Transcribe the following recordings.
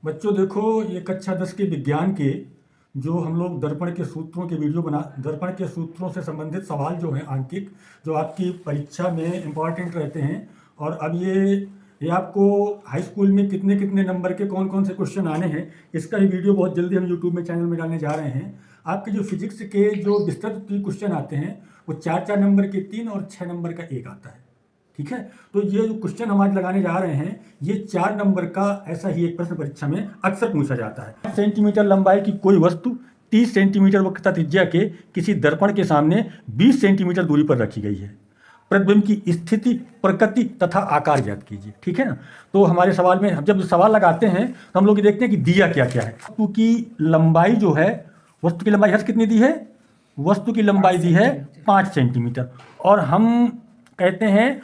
बच्चों देखो, ये कक्षा 10 के विज्ञान के जो हम लोग दर्पण के सूत्रों के वीडियो दर्पण के सूत्रों से संबंधित सवाल जो हैं आंकिक, जो आपकी परीक्षा में इम्पॉर्टेंट रहते हैं। और अब ये आपको हाई स्कूल में कितने कितने नंबर के कौन कौन से क्वेश्चन आने हैं, इसका ही वीडियो बहुत जल्दी हम यूट्यूब में चैनल में डालने जा रहे हैं। आपके जो फिजिक्स के जो विस्तृत क्वेश्चन आते हैं वो 4-4 नंबर के 3 और 6 नंबर का 1 आता है। ठीक है, तो ये जो क्वेश्चन हम आज लगाने जा रहे हैं, ये 4 नंबर का ऐसा ही एक प्रश्न परीक्षा में अक्सर पूछा जाता है। सेंटीमीटर लंबाई की कोई वस्तु 30 सेंटीमीटर वक्रता त्रिज्या के किसी दर्पण के सामने 20 सेंटीमीटर दूरी पर रखी गई है। प्रतिबिंब की स्थिति, प्रकृति तथा आकार ज्ञात कीजिए। ठीक है ना। तो हमारे सवाल में हम जब सवाल लगाते हैं तो हम लोग ये देखते हैं कि दिया क्या क्या है। वस्तु की लंबाई जो है, वस्तु की लंबाई हर्ष कितनी दी है? वस्तु की लंबाई दी है 5 सेंटीमीटर। और हम कहते हैं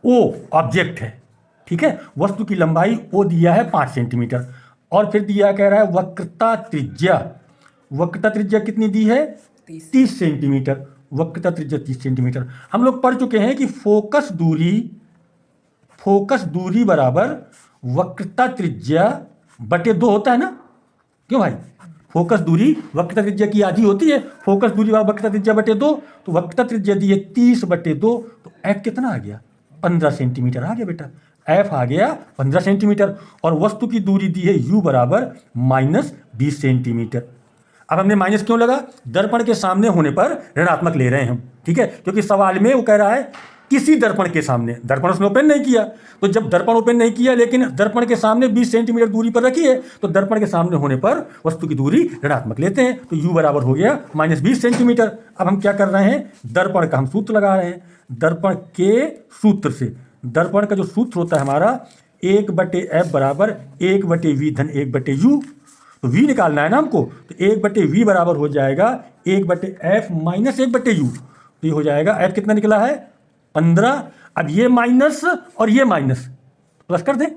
ओ ऑब्जेक्ट है। ठीक है, वस्तु की लंबाई ओ दिया है 5 सेंटीमीटर। और फिर दिया कह रहा है वक्रता त्रिज्या। वक्रता त्रिज्या कितनी दी है? 30 सेंटीमीटर। वक्रता त्रिज्या 30 सेंटीमीटर। हम लोग पढ़ चुके हैं कि फोकस दूरी बराबर वक्रता त्रिज्या बटे 2 होता है ना। क्यों भाई? फोकस दूरी वक्रता त्रिज्या की आधी होती है। फोकस दूरी बराबर वक्रता त्रिज्या बटे 2। तो वक्रता त्रिज्या दी है 30 बटे 2। तो एफ कितना आ गया? 15 सेंटीमीटर आ गया बेटा। एफ आ गया 15 सेंटीमीटर। और वस्तु की दूरी दी है u बराबर -20 सेंटीमीटर। अब हमने माइनस क्यों लगा? दर्पण के सामने होने पर ऋणात्मक ले रहे हैं हम। ठीक है, क्योंकि सवाल में वो कह रहा है किसी दर्पण के सामने, दर्पण उसने ओपन नहीं किया। तो जब दर्पण ओपन नहीं किया लेकिन दर्पण के सामने 20 सेंटीमीटर दूरी पर रखी है, तो दर्पण के सामने होने पर वस्तु की दूरी ऋणात्मक लेते हैं। तो u बराबर हो गया -20 सेंटीमीटर। अब हम क्या कर रहे हैं? दर्पण का हम सूत्र लगा रहे हैं। दर्पण के सूत्र से, दर्पण का जो सूत्र होता है हमारा 1/f बराबर 1/v धन 1/u। तो v निकालना है ना हमको, तो 1/v बराबर हो जाएगा 1/f माइनस 1/u। तो ये हो जाएगा, f कितना निकला है? 15। अब ये माइनस और ये माइनस प्लस कर दें,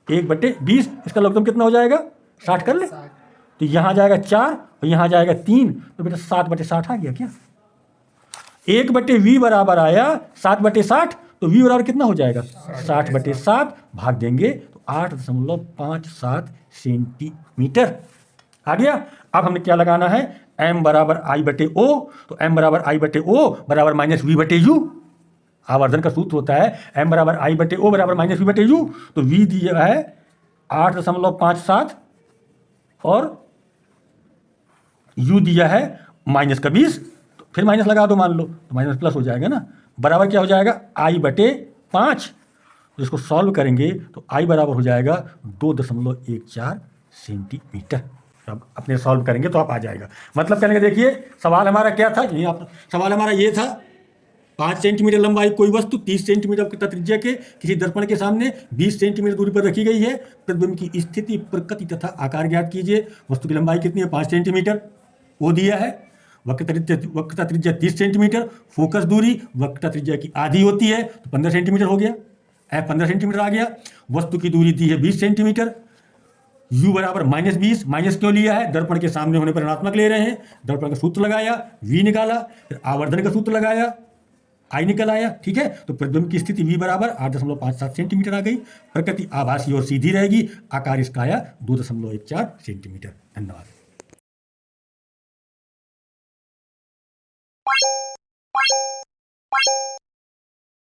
1/20। इसका लघुत्तम कितना हो जाएगा? 60 कर ले। तो यहाँ जाएगा 4 और यहाँ जाएगा 3। तो बेटा 7/60 आ गया क्या? 1/v बराबर आया 7/60। तो v बराबर कितना हो जाएगा? 60/7 भाग देंगे तो 8.57 सेंटीमीटर आ गया। अब हमने क्या लगाना है? m बराबर I/O। तो m बराबर I/O बराबर -v/u। आवर्धन का सूत्र होता है m बराबर I/O बराबर -v/u। तो v दिया है 8.57 और u दिया है -20। तो फिर माइनस लगा दो, मान लो तो माइनस प्लस हो जाएगा ना। बराबर क्या हो जाएगा? I/5। तो इसको सॉल्व करेंगे तो I बराबर हो जाएगा 2.14 सेंटीमीटर। अब अपने सॉल्व करेंगे तो आप आ जाएगा। मतलब कहने का देखिए, सवाल हमारा क्या था? सवाल हमारा ये था, 5 सेंटीमीटर लंबाई कोई वस्तु 30 सेंटीमीटर वक्रता त्रिज्या के किसी दर्पण के सामने 20 सेंटीमीटर दूरी पर रखी गई है। प्रतिबिंब की स्थिति, प्रकृति तथा आकार ज्ञात कीजिए। वस्तु की लंबाई कितनी है? 5 सेंटीमीटर। वो दिया है। वक्रता त्रिज्या 30 सेंटीमीटर। फोकस दूरी वक्रता त्रिज्या की आधी होती है, तो 15 सेंटीमीटर हो गया। एफ 15 सेंटीमीटर आ गया। वस्तु की दूरी दी है 20 सेंटीमीटर। u बराबर -20। माइनस क्यों लिया है? दर्पण के सामने होने पर ऋणात्मक ले रहे हैं। दर्पण का सूत्र लगाया, v निकाला, फिर आवर्धन का सूत्र लगाया, I निकल आया। ठीक है, तो प्रतिबिंब की स्थिति v बराबर 8.57 सेंटीमीटर आ गई। प्रकृति आभासी और सीधी रहेगी। आकार इसका आया 2.14 सेंटीमीटर। धन्यवाद।